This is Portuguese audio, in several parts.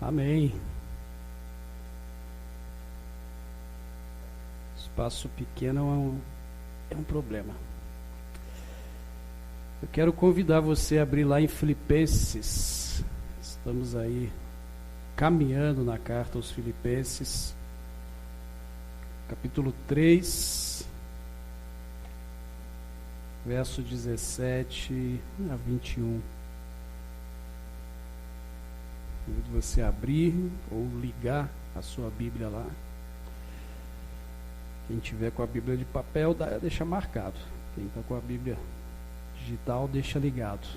Amém. Espaço pequeno é um problema. Eu quero convidar você a abrir lá em Filipenses. Estamos aí caminhando na carta aos Filipenses, capítulo 3, verso 17 a 21. Convido você a abrir ou ligar a sua Bíblia lá. Quem tiver com a Bíblia de papel, deixa marcado. Quem está com a Bíblia digital, deixa ligado.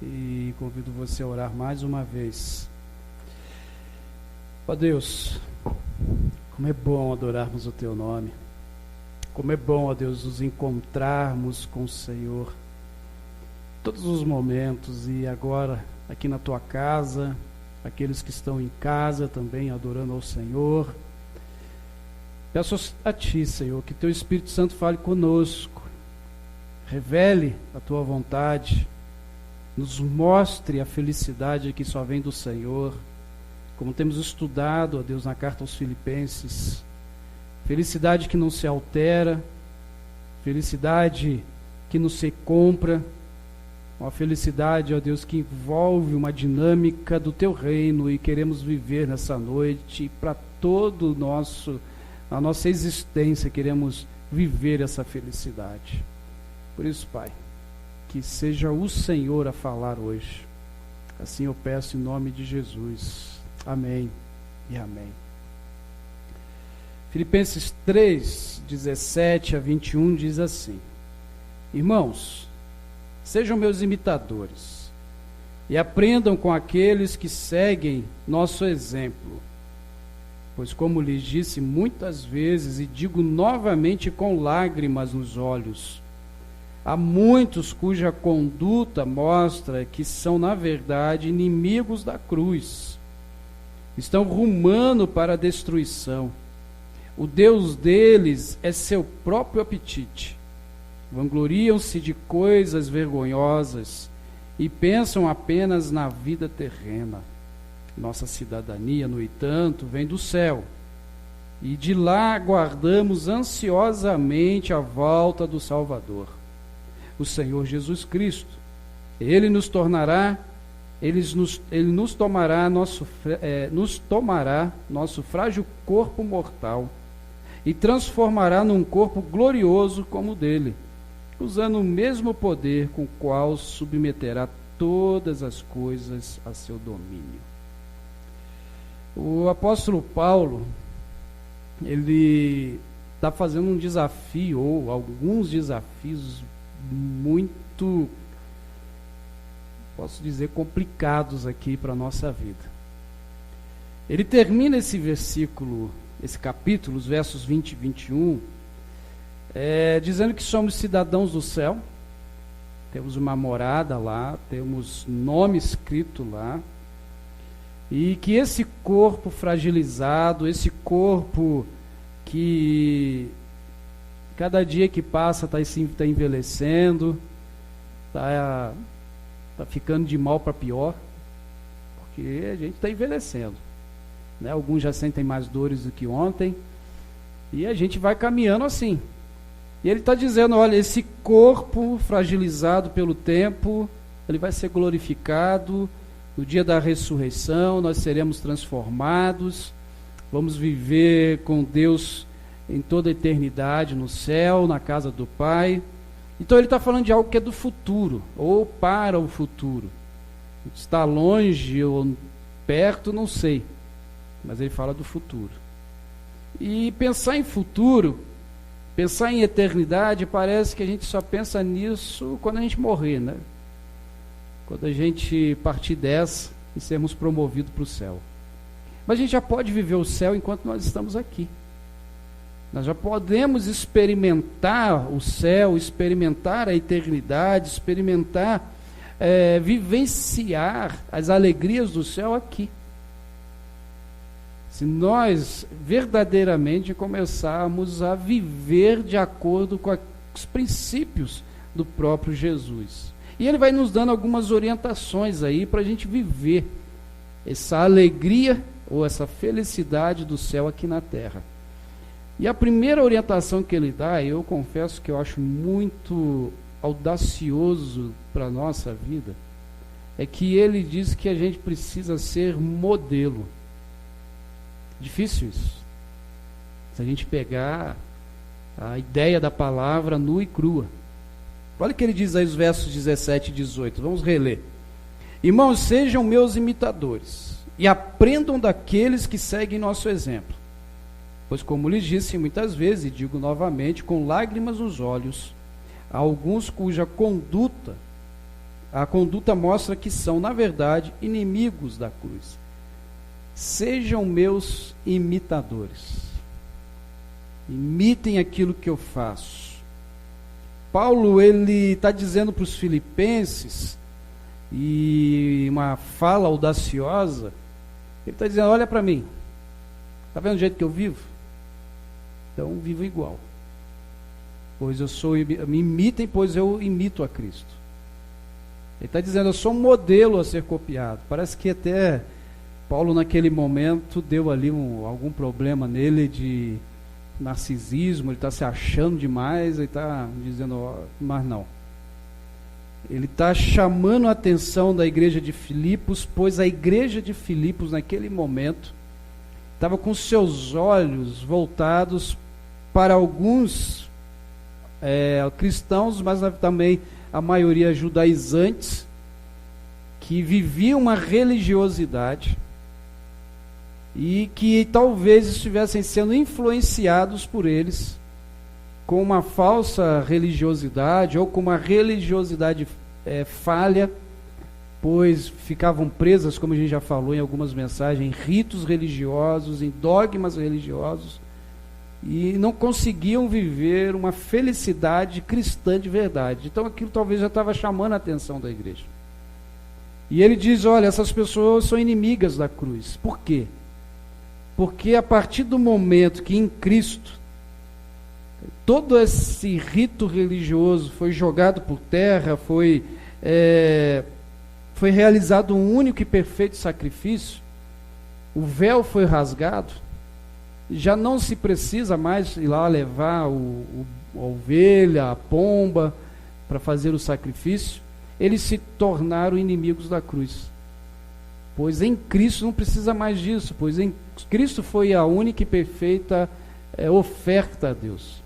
E convido você a orar mais uma vez. Ó Deus, como é bom adorarmos o Teu nome. Como é bom, ó Deus, nos encontrarmos com o Senhor todos os momentos, e agora aqui na Tua casa, aqueles que estão em casa também adorando ao Senhor. Peço a Ti, Senhor, que Teu Espírito Santo fale conosco, revele a Tua vontade, nos mostre a felicidade que só vem do Senhor, como temos estudado, ó Deus, na carta aos Filipenses. Felicidade que não se altera, felicidade que não se compra, uma felicidade, ó Deus, que envolve uma dinâmica do Teu reino, e queremos viver nessa noite, e para todo a nossa existência queremos viver essa felicidade. Por isso, Pai, que seja o Senhor a falar hoje. Assim eu peço em nome de Jesus. Amém e amém. Filipenses 3, 17 a 21 diz assim: Irmãos, sejam meus imitadores e aprendam com aqueles que seguem nosso exemplo. Pois, como lhes disse muitas vezes e digo novamente com lágrimas nos olhos, há muitos cuja conduta mostra que são, na verdade, inimigos da cruz. Estão rumando para a destruição. O Deus deles é seu próprio apetite. Vangloriam-se de coisas vergonhosas e pensam apenas na vida terrena. Nossa cidadania, no entanto, vem do céu, e de lá aguardamos ansiosamente a volta do Salvador, o Senhor Jesus Cristo. Ele nos tomará nosso frágil corpo mortal e transformará num corpo glorioso como o dele, usando o mesmo poder com o qual submeterá todas as coisas a seu domínio. O apóstolo Paulo, ele está fazendo um desafio, ou alguns desafios muito, posso dizer, complicados aqui para a nossa vida. Ele termina esse versículo, esse capítulo, os versos 20 e 21, dizendo que somos cidadãos do céu, temos uma morada lá, temos nome escrito lá, e que esse corpo fragilizado, esse corpo que cada dia que passa está envelhecendo, está ficando de mal para pior, porque a gente está envelhecendo, né? Alguns já sentem mais dores do que ontem, e a gente vai caminhando assim. E ele está dizendo, olha, esse corpo fragilizado pelo tempo, ele vai ser glorificado. No dia da ressurreição, nós seremos transformados, vamos viver com Deus em toda a eternidade, no céu, na casa do Pai. Então ele está falando de algo que é do futuro, ou para o futuro. Está longe ou perto, não sei, mas ele fala do futuro. E pensar em futuro, pensar em eternidade, parece que a gente só pensa nisso quando a gente morrer, né? Quando a gente partir dessa e sermos promovidos para o céu. Mas a gente já pode viver o céu enquanto nós estamos aqui. Nós já podemos experimentar o céu, experimentar a eternidade, experimentar, vivenciar as alegrias do céu aqui. Se nós verdadeiramente começarmos a viver de acordo com os princípios do próprio Jesus. E ele vai nos dando algumas orientações aí para a gente viver essa alegria ou essa felicidade do céu aqui na terra. E a primeira orientação que ele dá, eu confesso que eu acho muito audacioso para a nossa vida, é que ele diz que a gente precisa ser modelo. Difícil isso. Se a gente pegar a ideia da palavra nua e crua. Olha o que ele diz aí os versos 17 e 18. Vamos reler. Irmãos, sejam meus imitadores e aprendam daqueles que seguem nosso exemplo. Pois, como lhes disse muitas vezes, e digo novamente, com lágrimas nos olhos, há alguns cuja a conduta mostra que são, na verdade, inimigos da cruz. Sejam meus imitadores. Imitem aquilo que eu faço. Paulo, ele está dizendo para os filipenses, e uma fala audaciosa, ele está dizendo, olha para mim, está vendo o jeito que eu vivo? Então vivo igual. Pois me imitem, pois eu imito a Cristo. Ele está dizendo, eu sou um modelo a ser copiado. Parece que até Paulo naquele momento deu ali algum problema nele de narcisismo, ele está se achando demais, ele está dizendo, mas não. Ele está chamando a atenção da igreja de Filipos, pois a igreja de Filipos naquele momento estava com seus olhos voltados para alguns cristãos, mas também a maioria judaizantes, que viviam uma religiosidade e que talvez estivessem sendo influenciados por eles com uma falsa religiosidade ou com uma religiosidade falha, pois ficavam presas, como a gente já falou em algumas mensagens, em ritos religiosos, em dogmas religiosos, e não conseguiam viver uma felicidade cristã de verdade. Então aquilo talvez já estava chamando a atenção da igreja. E ele diz, olha, essas pessoas são inimigas da cruz. Por quê? Porque a partir do momento que em Cristo todo esse rito religioso foi jogado por terra, foi realizado um único e perfeito sacrifício, o véu foi rasgado, já não se precisa mais ir lá levar a ovelha, a pomba, para fazer o sacrifício. Eles se tornaram inimigos da cruz. Pois em Cristo não precisa mais disso, pois em Cristo foi a única e perfeita oferta a Deus.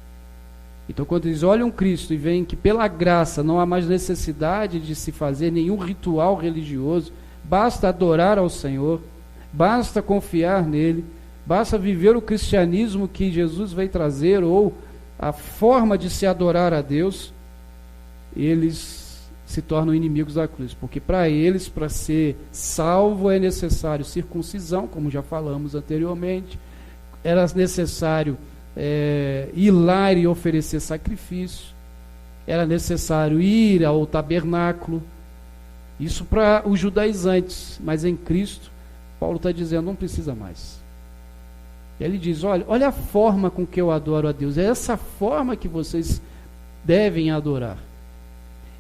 Então quando eles olham Cristo e veem que pela graça não há mais necessidade de se fazer nenhum ritual religioso, basta adorar ao Senhor, basta confiar nele, basta viver o cristianismo que Jesus veio trazer, ou a forma de se adorar a Deus, eles se tornam inimigos da cruz, porque para eles, para ser salvo, é necessário circuncisão, como já falamos anteriormente, era necessário ir lá e oferecer sacrifício, era necessário ir ao tabernáculo, isso para os judaizantes, mas em Cristo, Paulo está dizendo, não precisa mais. Ele diz, olha a forma com que eu adoro a Deus, é essa forma que vocês devem adorar.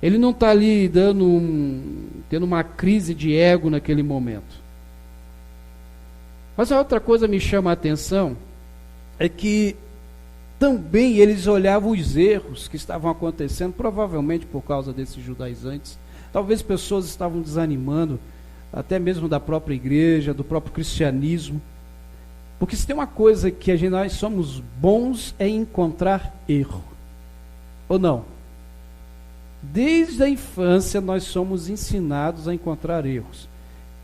Ele não está ali tendo uma crise de ego naquele momento. Mas a outra coisa que me chama a atenção é que também eles olhavam os erros que estavam acontecendo, provavelmente por causa desses judaizantes. Talvez pessoas estavam desanimando, até mesmo da própria igreja, do próprio cristianismo. Porque se tem uma coisa que nós somos bons é encontrar erro. Ou não? Desde a infância nós somos ensinados a encontrar erros.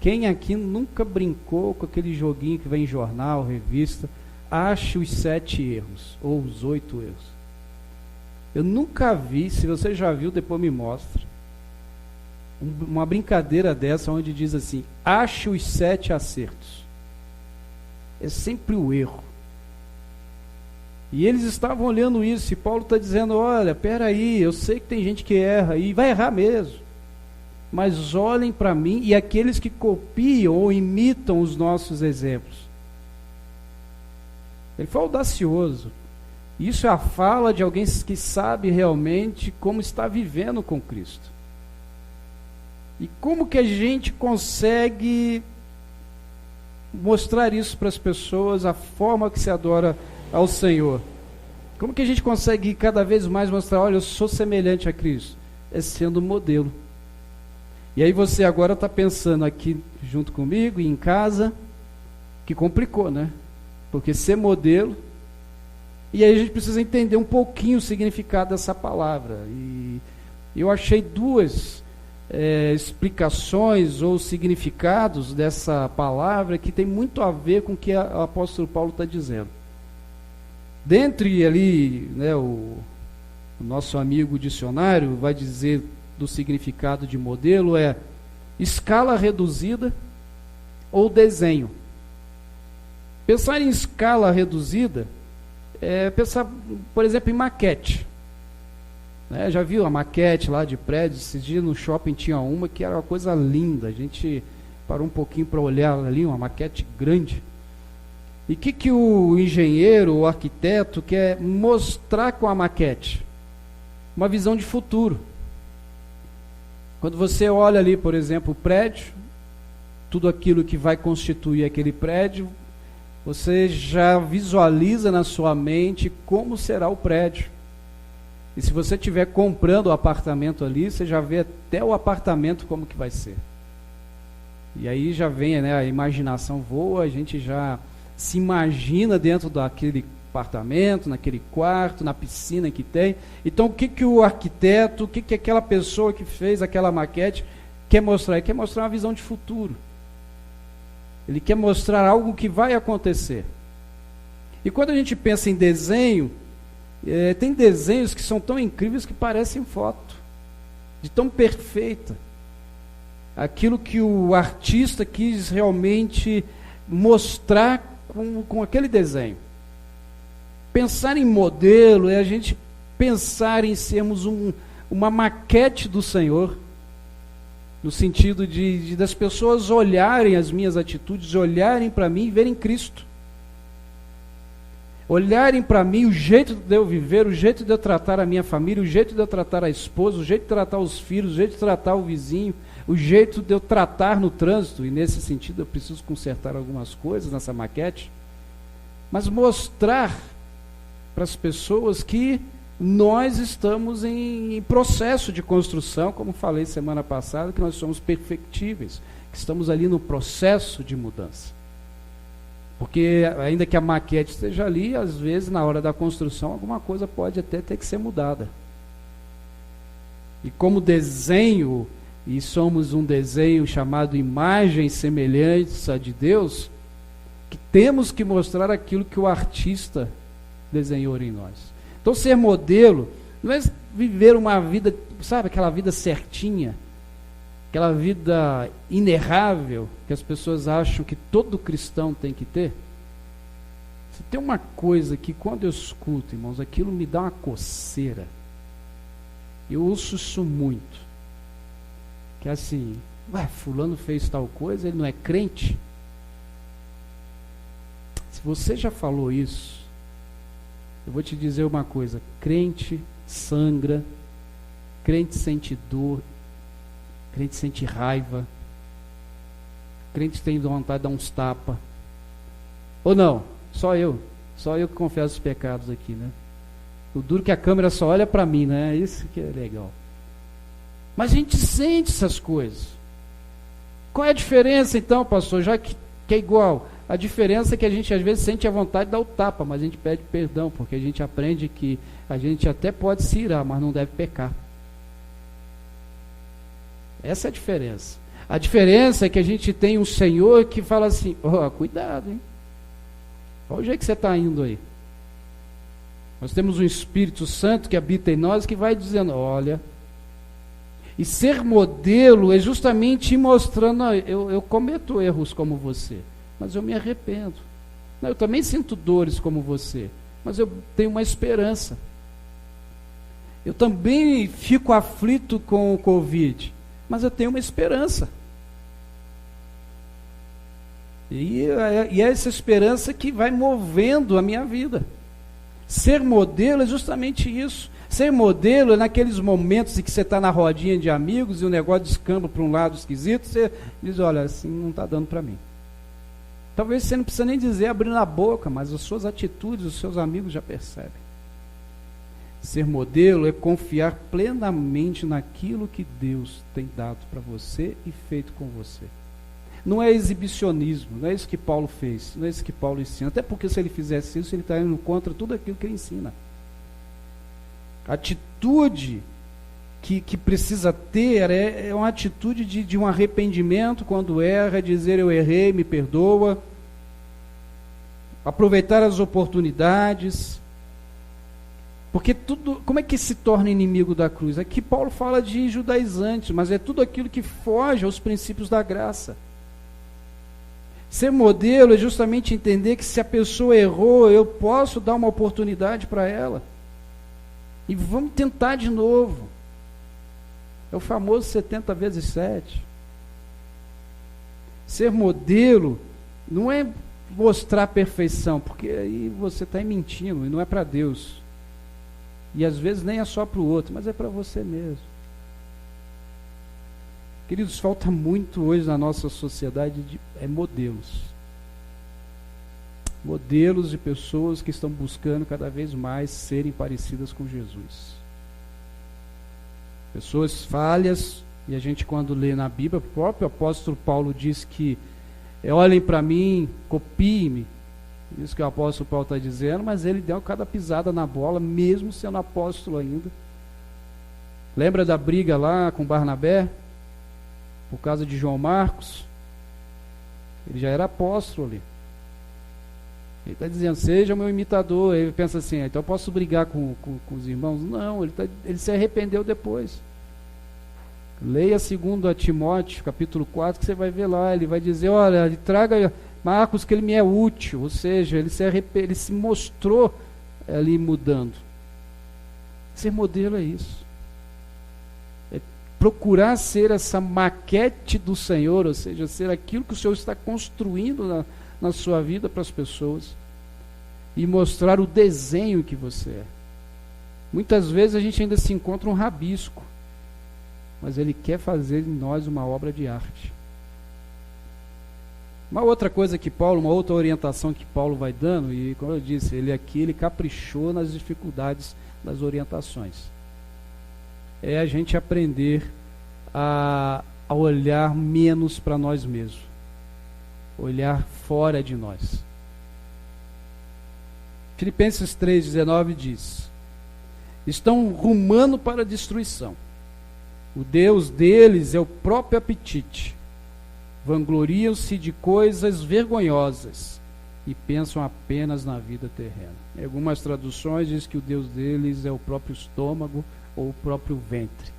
Quem aqui nunca brincou com aquele joguinho que vem em jornal, revista, ache os 7 erros, ou os 8 erros? Eu nunca vi, se você já viu, depois me mostra, uma brincadeira dessa onde diz assim, ache os 7 acertos. É sempre o erro. E eles estavam olhando isso, e Paulo está dizendo, olha, peraí, eu sei que tem gente que erra, e vai errar mesmo, mas olhem para mim, e aqueles que copiam ou imitam os nossos exemplos. Ele foi audacioso. Isso é a fala de alguém que sabe realmente como está vivendo com Cristo. E como que a gente consegue mostrar isso para as pessoas, a forma que se adora ao Senhor? Como que a gente consegue cada vez mais mostrar, olha, eu sou semelhante a Cristo? É sendo modelo. E aí você agora está pensando aqui junto comigo e em casa, que complicou, né? Porque ser modelo, e aí a gente precisa entender um pouquinho o significado dessa palavra. E eu achei duas explicações ou significados dessa palavra que tem muito a ver com o que o apóstolo Paulo está dizendo. Dentre ali, né, o nosso amigo dicionário vai dizer do significado de modelo é escala reduzida ou desenho. Pensar em escala reduzida é pensar, por exemplo, em maquete. Já viu a maquete lá de prédios? Esses dias no shopping tinha uma que era uma coisa linda. A gente parou um pouquinho para olhar ali, uma maquete grande. E o que o engenheiro, o arquiteto quer mostrar com a maquete? Uma visão de futuro. Quando você olha ali, por exemplo, o prédio, tudo aquilo que vai constituir aquele prédio, você já visualiza na sua mente como será o prédio. E se você estiver comprando o apartamento ali, você já vê até o apartamento como que vai ser. E aí já vem, né, a imaginação voa, a gente já se imagina dentro daquele apartamento, naquele quarto, na piscina que tem. Então o que o arquiteto, o que aquela pessoa que fez aquela maquete quer mostrar? Ele quer mostrar uma visão de futuro. Ele quer mostrar algo que vai acontecer. E quando a gente pensa em desenho, tem desenhos que são tão incríveis que parecem foto, de tão perfeita. Aquilo que o artista quis realmente mostrar com aquele desenho. Pensar em modelo é a gente pensar em sermos uma maquete do Senhor, no sentido de das pessoas olharem as minhas atitudes, olharem para mim e verem Cristo. Olharem para mim o jeito de eu viver, o jeito de eu tratar a minha família, o jeito de eu tratar a esposa, o jeito de tratar os filhos, o jeito de tratar o vizinho, o jeito de eu tratar no trânsito, e nesse sentido eu preciso consertar algumas coisas nessa maquete, mas mostrar para as pessoas que nós estamos em processo de construção, como falei semana passada, que nós somos perfectíveis, que estamos ali no processo de mudança. Porque ainda que a maquete esteja ali, às vezes na hora da construção alguma coisa pode até ter que ser mudada. E como desenho, e somos um desenho chamado imagem e semelhança de Deus, que temos que mostrar aquilo que o artista desenhou em nós. Então ser modelo não é viver uma vida, sabe, aquela vida certinha, aquela vida inerrável que as pessoas acham que todo cristão tem que ter. Se tem uma coisa que quando eu escuto, irmãos, aquilo me dá uma coceira. Eu ouço isso muito. Que é assim, fulano fez tal coisa, ele não é crente? Se você já falou isso, eu vou te dizer uma coisa, crente sangra, crente sente dor, crente sente raiva, crente tem vontade de dar uns tapas. Ou não? Só eu que confesso os pecados aqui, né? O duro que a câmera só olha para mim, né? Isso que é legal. Mas a gente sente essas coisas. Qual é a diferença então, pastor? Já que é igual. A diferença é que a gente às vezes sente a vontade de dar o tapa, mas a gente pede perdão, porque a gente aprende que a gente até pode se irar, mas não deve pecar. Essa é a diferença. A diferença é que a gente tem um Senhor que fala assim, cuidado, hein? Olha o jeito que você está indo aí. Nós temos um Espírito Santo que habita em nós, que vai dizendo, olha. E ser modelo é justamente ir mostrando, eu cometo erros como você, mas eu me arrependo. Eu também sinto dores como você, mas eu tenho uma esperança. Eu também fico aflito com o Covid, mas eu tenho uma esperança. E é essa esperança que vai movendo a minha vida. Ser modelo é justamente isso. Ser modelo é naqueles momentos em que você está na rodinha de amigos e o negócio descamba para um lado esquisito, você diz, olha, assim não está dando para mim. Talvez você não precisa nem dizer, abrindo a boca, mas as suas atitudes, os seus amigos já percebem. Ser modelo é confiar plenamente naquilo que Deus tem dado para você e feito com você. Não é exibicionismo, não é isso que Paulo fez, não é isso que Paulo ensina. Até porque se ele fizesse isso, ele está indo contra tudo aquilo que ele ensina. A atitude que precisa ter é uma atitude de um arrependimento quando erra, dizer eu errei, me perdoa, aproveitar as oportunidades. Porque tudo, como é que se torna inimigo da cruz? Aqui Paulo fala de judaizantes, mas é tudo aquilo que foge aos princípios da graça. Ser modelo é justamente entender que se a pessoa errou, eu posso dar uma oportunidade para ela. E vamos tentar de novo. É o famoso 70 vezes 7. Ser modelo não é mostrar perfeição, porque aí você está mentindo e não é para Deus. E às vezes nem é só para o outro, mas é para você mesmo. Queridos, falta muito hoje na nossa sociedade modelos. Modelos de pessoas que estão buscando cada vez mais serem parecidas com Jesus. Pessoas falhas, e a gente quando lê na Bíblia, o próprio apóstolo Paulo diz que olhem para mim, copiem-me. Isso que o apóstolo Paulo está dizendo, mas ele deu cada pisada na bola, mesmo sendo apóstolo ainda. Lembra da briga lá com Barnabé? Por causa de João Marcos? Ele já era apóstolo ali. Ele está dizendo, seja meu imitador. Ele pensa assim, então eu posso brigar com os irmãos? Não, ele se arrependeu depois. Leia 2 Timóteo, capítulo 4, que você vai ver lá. Ele vai dizer, olha, ele traga Marcos que ele me é útil. Ou seja, ele se mostrou ali mudando. Ser modelo é isso. É procurar ser essa maquete do Senhor, ou seja, ser aquilo que o Senhor está construindo na sua vida para as pessoas e mostrar o desenho que você é. Muitas vezes a gente ainda se encontra um rabisco, mas Ele quer fazer em nós uma obra de arte. Uma outra coisa que Paulo, uma outra orientação que Paulo vai dando, e como eu disse, ele caprichou nas dificuldades das orientações. É a gente aprender a olhar menos para nós mesmos. Olhar fora de nós. Filipenses 3,19 diz: estão rumando para a destruição. O Deus deles é o próprio apetite. Vangloriam-se de coisas vergonhosas e pensam apenas na vida terrena. Em algumas traduções diz que o Deus deles é o próprio estômago ou o próprio ventre.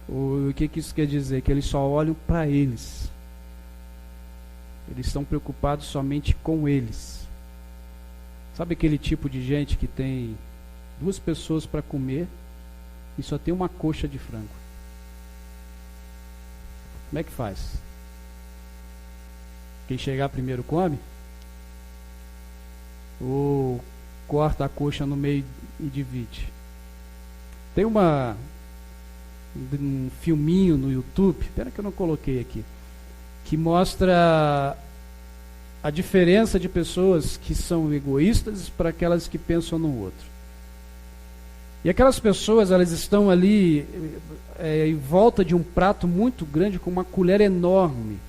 O que isso quer dizer? Que eles só olham para eles. Eles estão preocupados somente com eles. Sabe aquele tipo de gente que tem 2 pessoas para comer e só tem uma coxa de frango? Como é que faz? Quem chegar primeiro come? Ou corta a coxa no meio e divide? Tem um filminho no YouTube, espera que eu não coloquei aqui, que mostra a diferença de pessoas que são egoístas para aquelas que pensam no outro. E aquelas pessoas, elas estão ali em volta de um prato muito grande com uma colher enorme.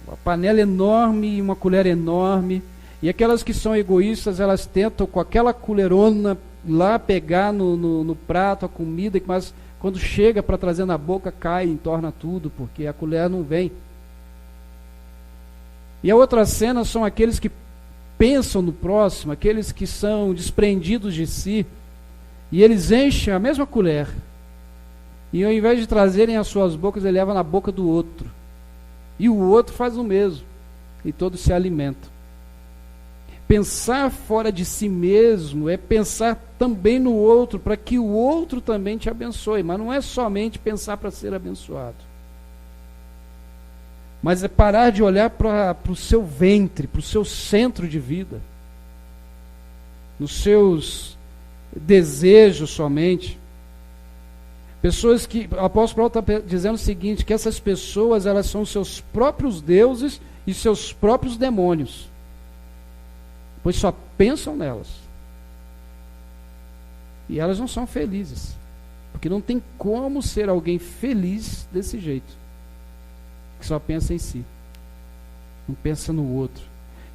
Uma panela enorme e uma colher enorme. E aquelas que são egoístas, elas tentam com aquela colherona lá pegar no prato a comida, mas quando chega para trazer na boca, cai, entorna tudo, porque a colher não vem. E a outra cena são aqueles que pensam no próximo, aqueles que são desprendidos de si, e eles enchem a mesma colher, e ao invés de trazerem as suas bocas, ele leva na boca do outro, e o outro faz o mesmo, e todos se alimentam. Pensar fora de si mesmo é pensar também no outro, para que o outro também te abençoe, mas não é somente pensar para ser abençoado, mas é parar de olhar para o seu ventre, para o seu centro de vida, nos seus desejos somente. O apóstolo Paulo está dizendo o seguinte, que essas pessoas, elas são os seus próprios deuses e seus próprios demônios, pois só pensam nelas. E elas não são felizes, porque não tem como ser alguém feliz desse jeito, que só pensa em si, não pensa no outro.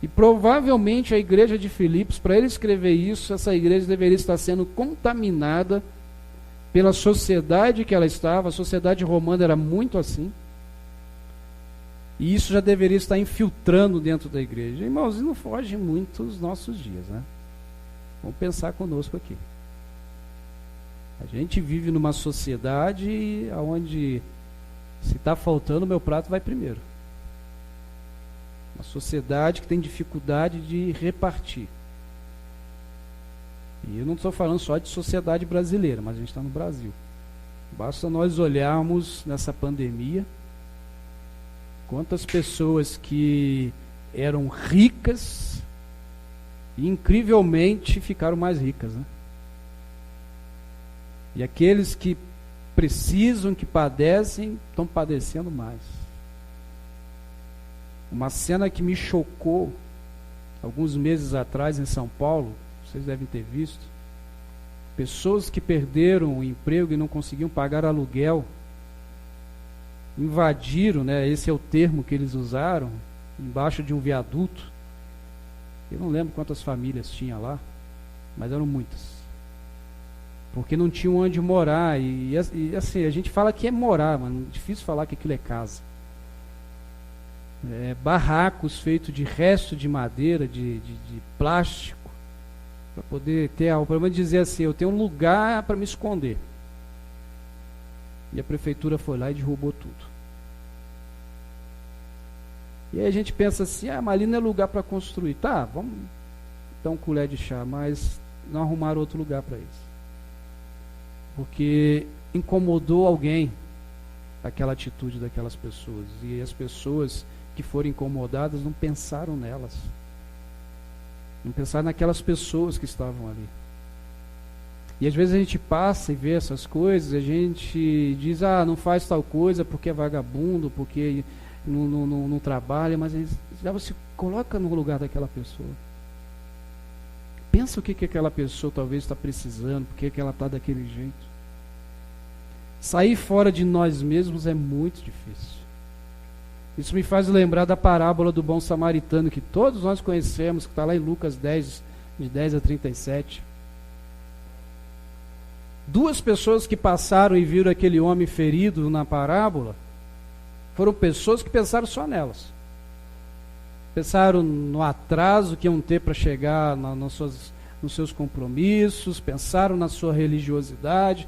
E provavelmente a igreja de Filipos, para ele escrever isso, essa igreja deveria estar sendo contaminada pela sociedade que ela estava. A sociedade romana era muito assim, e isso já deveria estar infiltrando dentro da igreja. Irmãos, não foge muito dos nossos dias, né? Vamos pensar conosco aqui. A gente vive numa sociedade onde, se está faltando, meu prato vai primeiro. Uma sociedade que tem dificuldade de repartir. E eu não estou falando só de sociedade brasileira, mas a gente está no Brasil. Basta nós olharmos nessa pandemia quantas pessoas que eram ricas e incrivelmente ficaram mais ricas, né? E aqueles que precisam, que padecem, estão padecendo mais. Uma cena que me chocou alguns meses atrás em São Paulo, vocês devem ter visto, pessoas que perderam o emprego e não conseguiam pagar aluguel, invadiram, né, esse é o termo que eles usaram, embaixo de um viaduto. Eu não lembro quantas famílias tinha lá, mas eram muitas. Porque não tinham onde morar. E assim, a gente fala que é morar, mas é difícil falar que aquilo é casa. Barracos feitos de resto de madeira, de plástico, para poder ter, pelo menos dizer assim, eu tenho um lugar para me esconder. E a prefeitura foi lá e derrubou tudo. E aí a gente pensa assim, mas ali não é lugar para construir. Tá, vamos dar um colher de chá, mas não arrumaram outro lugar para isso. Porque incomodou alguém aquela atitude daquelas pessoas. E as pessoas que foram incomodadas não pensaram nelas. Não pensaram naquelas pessoas que estavam ali. E às vezes a gente passa e vê essas coisas, a gente diz, não faz tal coisa porque é vagabundo, porque não trabalha, mas já você coloca no lugar daquela pessoa. Pensa o que aquela pessoa talvez está precisando, por que ela está daquele jeito. Sair fora de nós mesmos é muito difícil. Isso me faz lembrar da parábola do bom samaritano, que todos nós conhecemos, que está lá em Lucas 10, de 10 a 37. Duas pessoas que passaram e viram aquele homem ferido na parábola, foram pessoas que pensaram só nelas. Pensaram no atraso que iam ter para chegar nos seus compromissos, pensaram na sua religiosidade,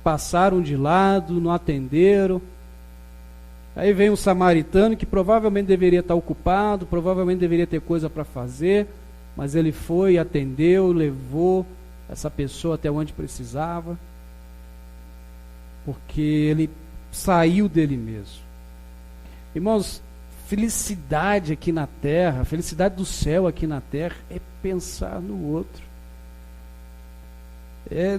passaram de lado, não atenderam. Aí vem um samaritano que provavelmente deveria estar ocupado, provavelmente deveria ter coisa para fazer, mas ele foi, atendeu, levou essa pessoa até onde precisava, porque ele saiu dele mesmo. Irmãos, felicidade aqui na terra, felicidade do céu aqui na terra é pensar no outro.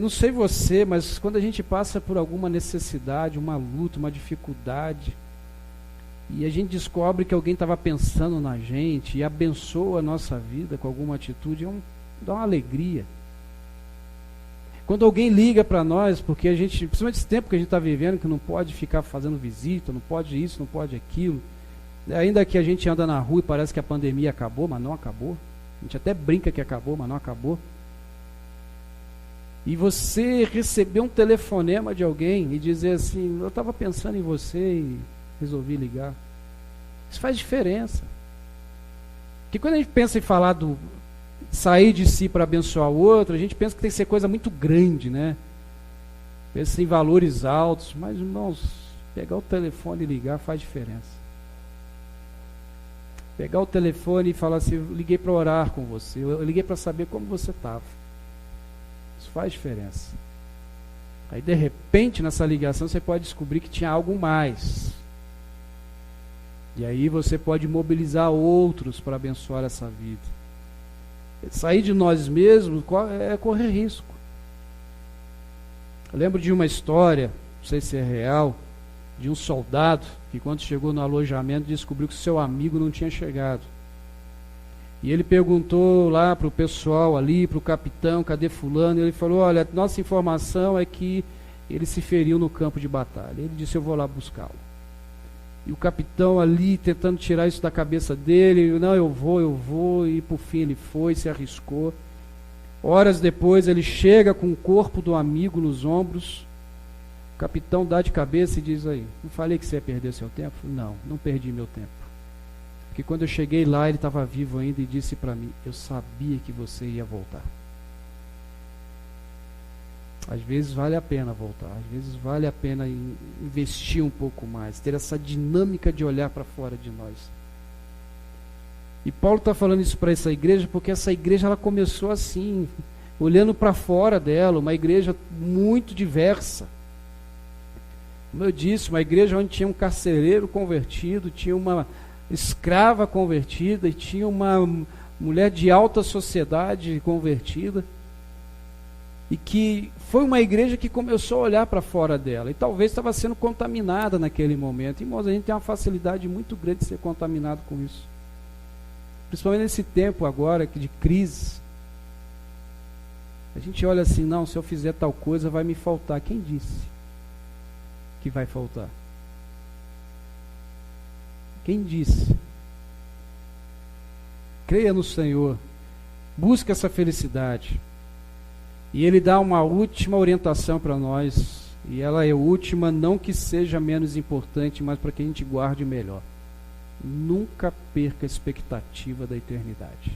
Não sei você, mas quando a gente passa por alguma necessidade, uma luta, uma dificuldade, e a gente descobre que alguém estava pensando na gente e abençoa a nossa vida com alguma atitude, dá uma alegria. Quando alguém liga para nós, porque a gente, principalmente esse tempo que a gente está vivendo, que não pode ficar fazendo visita, não pode isso, não pode aquilo, ainda que a gente anda na rua e parece que a pandemia acabou, mas não acabou. A gente até brinca que acabou, mas não acabou. E você receber um telefonema de alguém e dizer assim, eu estava pensando em você e resolvi ligar. Isso faz diferença. Porque quando a gente pensa em falar sair de si para abençoar o outro, a gente pensa que tem que ser coisa muito grande, né? Pensa em valores altos, mas irmãos, pegar o telefone e ligar faz diferença. Pegar o telefone e falar assim, eu liguei para orar com você, eu liguei para saber como você estava. Isso faz diferença. Aí de repente nessa ligação você pode descobrir que tinha algo mais. E aí você pode mobilizar outros para abençoar essa vida. Sair de nós mesmos é correr risco. Eu lembro de uma história, não sei se é real, de um soldado que, quando chegou no alojamento, descobriu que seu amigo não tinha chegado. E ele perguntou lá para o pessoal ali, para o capitão, cadê fulano? E ele falou, olha, nossa informação é que ele se feriu no campo de batalha. Ele disse, eu vou lá buscá-lo. E o capitão ali, tentando tirar isso da cabeça dele, não, eu vou, e por fim ele foi, se arriscou. Horas depois ele chega com o corpo do amigo nos ombros. O capitão dá de cabeça e diz aí, não falei que você ia perder seu tempo? Não, não perdi meu tempo. Porque quando eu cheguei lá, ele estava vivo ainda e disse para mim, eu sabia que você ia voltar. Às vezes vale a pena voltar, às vezes vale a pena investir um pouco mais, ter essa dinâmica de olhar para fora de nós. E Paulo está falando isso para essa igreja, porque essa igreja ela começou assim, olhando para fora dela, uma igreja muito diversa. Como eu disse, uma igreja onde tinha um carcereiro convertido, tinha uma escrava convertida e tinha uma mulher de alta sociedade convertida. E que foi uma igreja que começou a olhar para fora dela. E talvez estava sendo contaminada naquele momento. Irmãos, a gente tem uma facilidade muito grande de ser contaminado com isso. Principalmente nesse tempo agora de crise. A gente olha assim, não, se eu fizer tal coisa vai me faltar. Quem disse que vai faltar? Quem disse? Creia no Senhor. Busque essa felicidade. E ele dá uma última orientação para nós, e ela é última, não que seja menos importante, mas para que a gente guarde melhor. Nunca perca a expectativa da eternidade.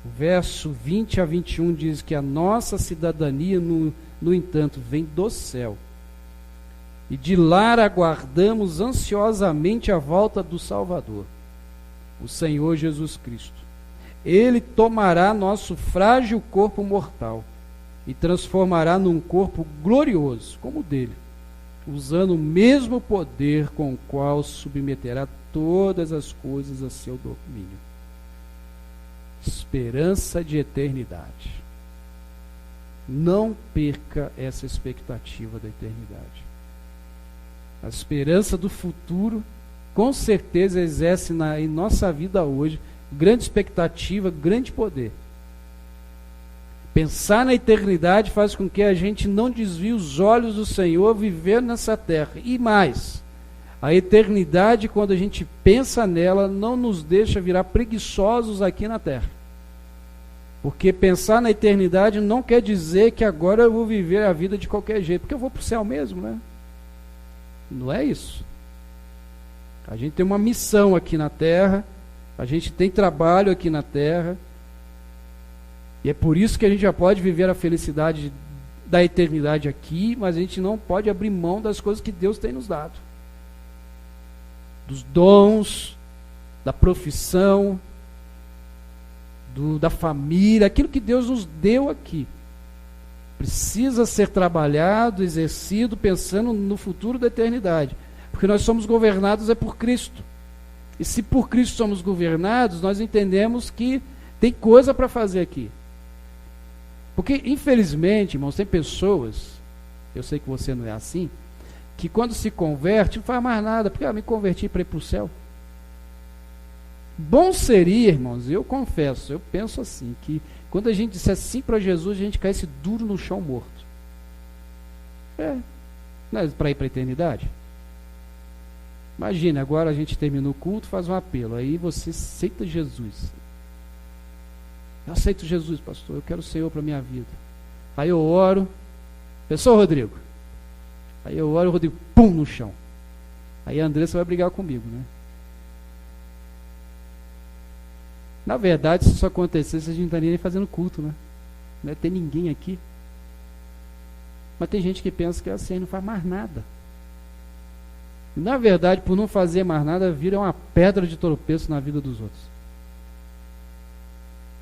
O verso 20 a 21 diz que a nossa cidadania, no entanto, vem do céu. E de lá aguardamos ansiosamente a volta do Salvador, o Senhor Jesus Cristo. Ele tomará nosso frágil corpo mortal e transformará num corpo glorioso, como o dele, usando o mesmo poder com o qual submeterá todas as coisas a seu domínio. Esperança de eternidade. Não perca essa expectativa da eternidade. A esperança do futuro, com certeza, exerce em nossa vida hoje grande expectativa, grande poder. Pensar na eternidade faz com que a gente não desvie os olhos do Senhor vivendo nessa terra. E mais, a eternidade, quando a gente pensa nela, não nos deixa virar preguiçosos aqui na terra. Porque pensar na eternidade não quer dizer que agora eu vou viver a vida de qualquer jeito, porque eu vou para o céu mesmo, né? Não é isso. A gente tem uma missão aqui na terra, a gente tem trabalho aqui na terra, e é por isso que a gente já pode viver a felicidade da eternidade aqui, mas a gente não pode abrir mão das coisas que Deus tem nos dado. Dos dons, da profissão, da família, aquilo que Deus nos deu aqui. Precisa ser trabalhado, exercido, pensando no futuro da eternidade. Porque nós somos governados por Cristo. E se por Cristo somos governados, nós entendemos que tem coisa para fazer aqui. Porque, infelizmente, irmãos, tem pessoas, eu sei que você não é assim, que quando se converte, não faz mais nada, porque me converti para ir para o céu. Bom seria, irmãos, eu confesso, eu penso assim, que quando a gente disser sim para Jesus, a gente caísse duro no chão morto. Não é para ir para a eternidade? Imagina, agora a gente termina o culto, faz um apelo, aí você aceita Jesus. Eu aceito Jesus, pastor, eu quero o Senhor para a minha vida. Aí eu oro, pensou, Rodrigo? Aí eu oro, o Rodrigo, pum, no chão. Aí a Andressa vai brigar comigo, né? Na verdade, se isso acontecesse, a gente não estaria nem fazendo culto, né? Não ia ter ninguém aqui. Mas tem gente que pensa que é assim, não faz mais nada. Na verdade, por não fazer mais nada, vira uma pedra de tropeço na vida dos outros.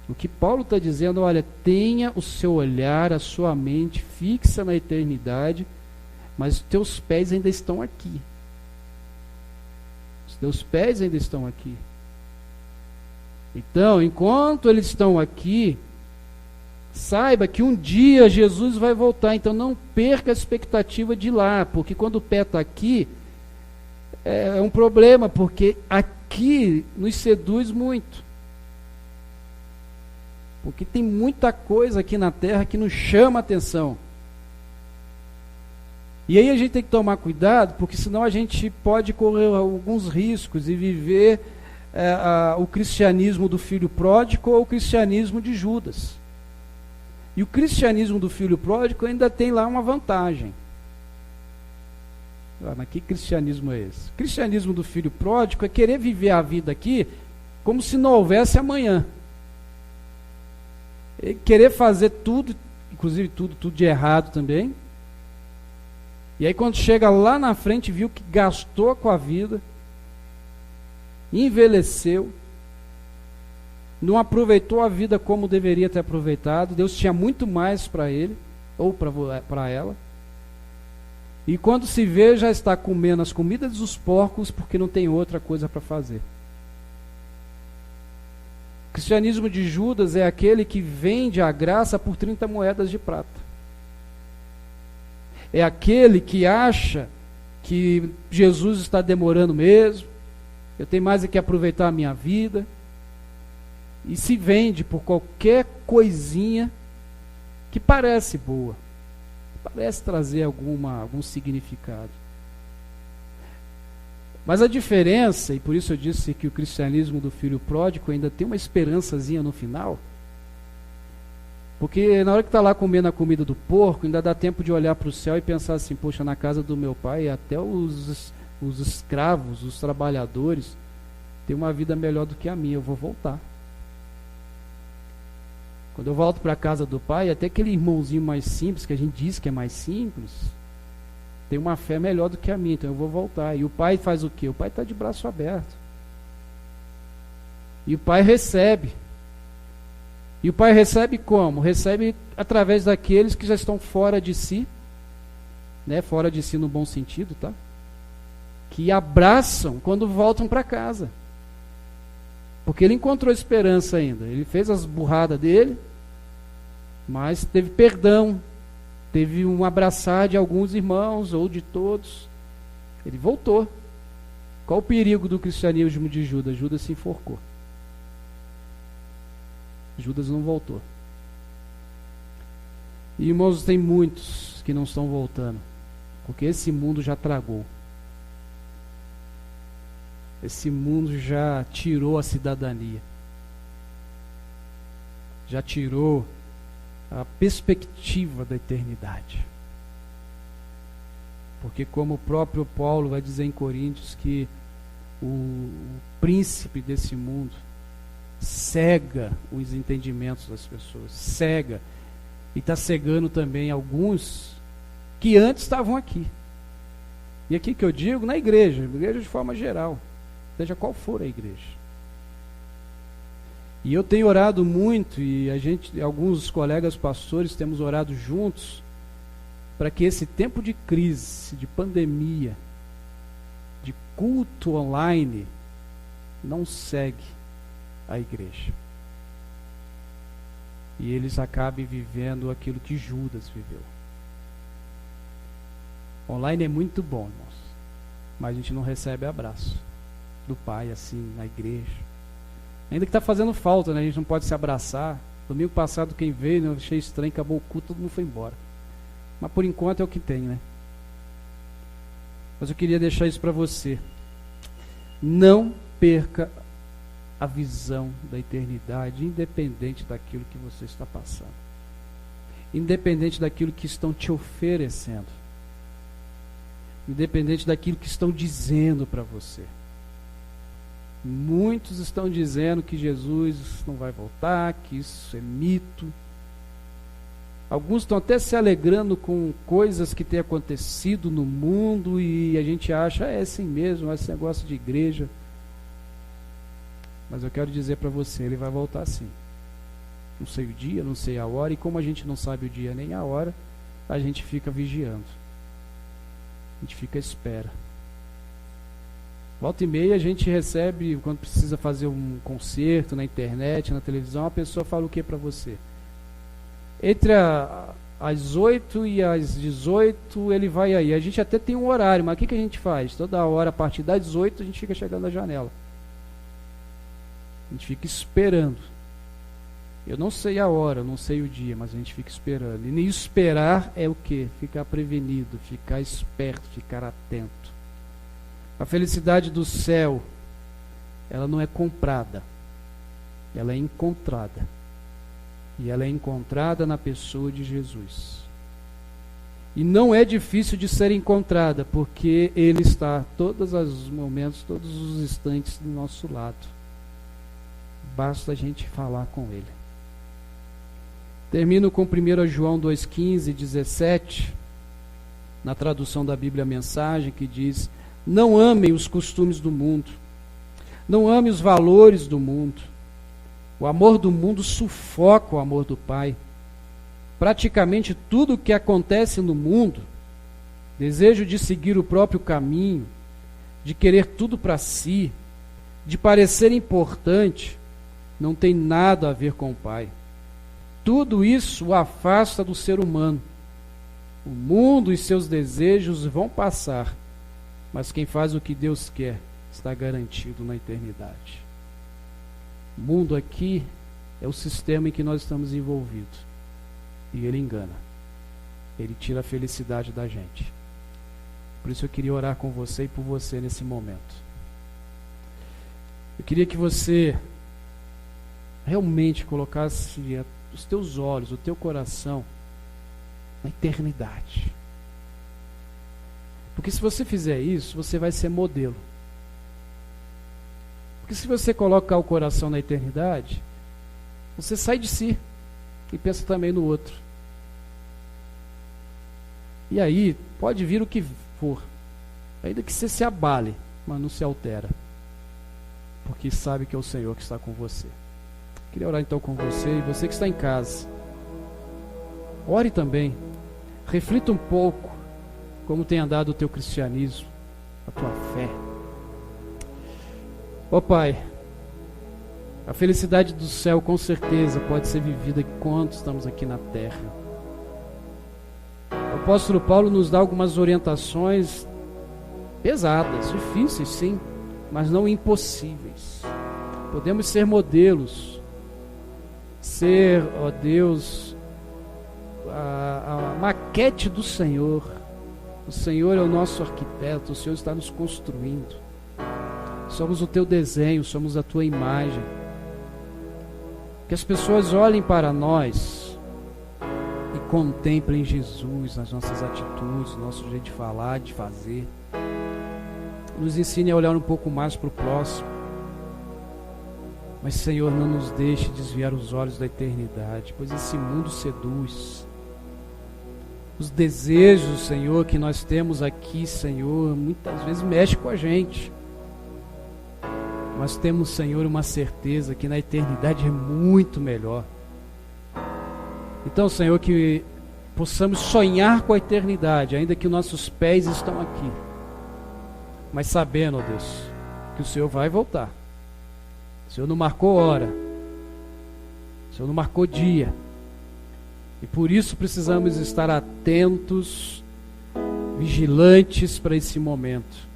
O que Paulo está dizendo, olha, tenha o seu olhar, a sua mente fixa na eternidade, mas os teus pés ainda estão aqui. Os teus pés ainda estão aqui. Então, enquanto eles estão aqui, Saiba que um dia Jesus vai voltar, então não perca a expectativa de ir lá, porque quando o pé está aqui, é um problema, porque aqui nos seduz muito. Porque tem muita coisa aqui na terra que nos chama a atenção. E aí a gente tem que tomar cuidado, porque senão a gente pode correr alguns riscos e viver o cristianismo do filho pródigo ou o cristianismo de Judas. E o cristianismo do filho pródigo ainda tem lá uma vantagem. Mas que cristianismo é esse? O cristianismo do filho pródigo é querer viver a vida aqui como se não houvesse amanhã. É querer fazer tudo, inclusive tudo de errado também. E aí quando chega lá na frente, viu que gastou com a vida, envelheceu, não aproveitou a vida como deveria ter aproveitado. Deus tinha muito mais para ele, ou para ela. E quando se vê, já está comendo as comidas dos porcos, porque não tem outra coisa para fazer. O cristianismo de Judas é aquele que vende a graça por 30 moedas de prata. É aquele que acha que Jesus está demorando mesmo, eu tenho mais é que aproveitar a minha vida, e se vende por qualquer coisinha que parece boa, parece trazer algum significado. Mas a diferença, e por isso eu disse que o cristianismo do filho pródigo ainda tem uma esperançazinha no final, porque na hora que está lá comendo a comida do porco, ainda dá tempo de olhar para o céu e pensar assim, poxa, na casa do meu pai até os escravos, os trabalhadores, têm uma vida melhor do que a minha, eu vou voltar. Quando eu volto para a casa do pai, até aquele irmãozinho mais simples, que a gente diz que é mais simples, tem uma fé melhor do que a minha, então eu vou voltar. E o pai faz o quê? O pai está de braço aberto. E o pai recebe. E o pai recebe como? Recebe através daqueles que já estão fora de si, né? Fora de si no bom sentido, tá? Que abraçam quando voltam para casa. Porque ele encontrou esperança ainda. Ele fez as burradas dele, mas teve perdão, teve um abraçar de alguns irmãos ou de todos. Ele voltou. Qual o perigo do cristianismo de Judas? Judas se enforcou. Judas não voltou. E, irmãos, tem muitos que não estão voltando, porque esse mundo já tragou. Esse mundo já tirou a cidadania, já tirou a perspectiva da eternidade. Porque, como o próprio Paulo vai dizer em Coríntios, que o príncipe desse mundo cega os entendimentos das pessoas, cega, e está cegando também alguns que antes estavam aqui. E aqui que eu digo, na igreja de forma geral, seja qual for a igreja. E eu tenho orado muito, e alguns colegas pastores temos orado juntos, para que esse tempo de crise, de pandemia, de culto online, não segue a igreja. E eles acabem vivendo aquilo que Judas viveu. Online é muito bom, irmãos, mas a gente não recebe abraço do pai assim na igreja. Ainda que está fazendo falta, né? A gente não pode se abraçar. Domingo passado quem veio, né? Eu achei estranho, acabou o culto, todo mundo foi embora. Mas por enquanto é o que tem, né? Mas eu queria deixar isso para você. Não perca a visão da eternidade, independente daquilo que você está passando, independente daquilo que estão te oferecendo, independente daquilo que estão dizendo para você. Muitos estão dizendo que Jesus não vai voltar, que isso é mito. Alguns estão até se alegrando com coisas que têm acontecido no mundo e a gente acha, é assim mesmo, esse negócio de igreja. Mas eu quero dizer para você, ele vai voltar sim. Não sei o dia, não sei a hora, e como a gente não sabe o dia nem a hora, a gente fica vigiando. A gente fica à espera. Volta e meia a gente recebe, quando precisa fazer um concerto na internet, na televisão, a pessoa fala o que para você? Entre as 8 e as 18 ele vai aí. A gente até tem um horário, mas o que a gente faz? Toda hora, a partir das 18, a gente fica chegando na janela. A gente fica esperando. Eu não sei a hora, não sei o dia, mas a gente fica esperando. E nem esperar é o quê? Ficar prevenido, ficar esperto, ficar atento. A felicidade do céu, ela não é comprada. Ela é encontrada. E ela é encontrada na pessoa de Jesus. E não é difícil de ser encontrada, porque Ele está todos os momentos, todos os instantes do nosso lado. Basta a gente falar com Ele. Termino com 1 João 2,15 e 17, na tradução da Bíblia Mensagem, que diz: não amem os costumes do mundo, não amem os valores do mundo. O amor do mundo sufoca o amor do Pai. Praticamente tudo o que acontece no mundo, desejo de seguir o próprio caminho, de querer tudo para si, de parecer importante, não tem nada a ver com o Pai. Tudo isso o afasta do ser humano. O mundo e seus desejos vão passar, mas quem faz o que Deus quer está garantido na eternidade. O mundo aqui é o sistema em que nós estamos envolvidos. E ele engana. Ele tira a felicidade da gente. Por isso eu queria orar com você e por você nesse momento. Eu queria que você realmente colocasse os teus olhos, o teu coração na eternidade. Porque se você fizer isso, você vai ser modelo. Porque se você colocar o coração na eternidade, você sai de si e pensa também no outro. E aí, pode vir o que for, ainda que você se abale, mas não se altera. Porque sabe que é o Senhor que está com você. Queria orar então com você, e você que está em casa, ore também, reflita um pouco como tem andado o teu cristianismo, a tua fé. Ó Pai, a felicidade do céu com certeza pode ser vivida enquanto estamos aqui na terra. O apóstolo Paulo nos dá algumas orientações pesadas, difíceis sim, mas não impossíveis. Podemos ser modelos, ser, ó Deus, a maquete do Senhor. O Senhor é o nosso arquiteto, o Senhor está nos construindo. Somos o teu desenho, somos a tua imagem. Que as pessoas olhem para nós e contemplem Jesus nas nossas atitudes, no nosso jeito de falar, de fazer. Nos ensine a olhar um pouco mais para o próximo. Mas, Senhor, não nos deixe desviar os olhos da eternidade, pois esse mundo seduz. Os desejos, Senhor, que nós temos aqui, Senhor, muitas vezes mexe com a gente. Mas temos, Senhor, uma certeza que na eternidade é muito melhor. Então, Senhor, que possamos sonhar com a eternidade, ainda que nossos pés estão aqui. Mas sabendo, ó Deus, que o Senhor vai voltar. O Senhor não marcou hora. O Senhor não marcou dia. E por isso precisamos estar atentos, vigilantes para esse momento.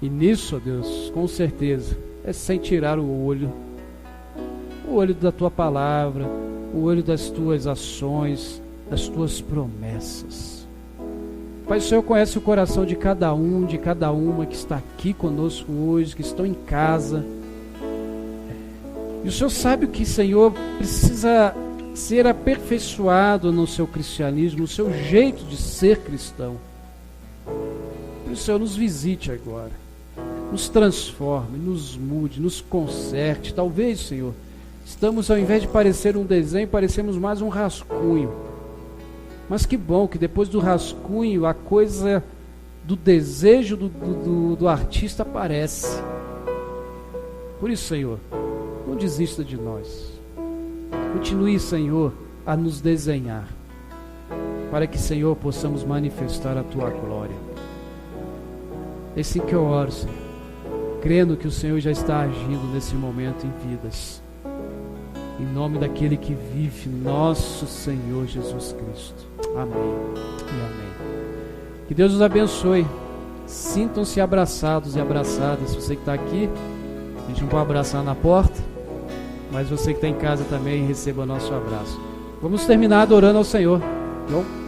E nisso, ó Deus, com certeza, é sem tirar o olho da Tua palavra, o olho das Tuas ações, das Tuas promessas. Pai, o Senhor conhece o coração de cada um, de cada uma que está aqui conosco hoje, que estão em casa. E o Senhor sabe o que, Senhor, precisa ser aperfeiçoado no seu cristianismo, no seu jeito de ser cristão. Por isso, Senhor, nos visite agora. Nos transforme, nos mude, nos conserte. Talvez, Senhor, estamos, ao invés de parecer um desenho, parecemos mais um rascunho. Mas que bom que depois do rascunho, a coisa do desejo do artista aparece. Por isso, Senhor, não desista de nós. Continue, Senhor, a nos desenhar, para que, Senhor, possamos manifestar a Tua glória. É assim que eu oro, Senhor, crendo que o Senhor já está agindo nesse momento em vidas. em nome daquele que vive, nosso Senhor Jesus Cristo. Amém e amém. Que Deus os abençoe. Sintam-se abraçados e abraçadas. Você que está aqui, a gente não pode abraçar na porta, mas você que está em casa também, receba nosso abraço. Vamos terminar adorando ao Senhor. Bom?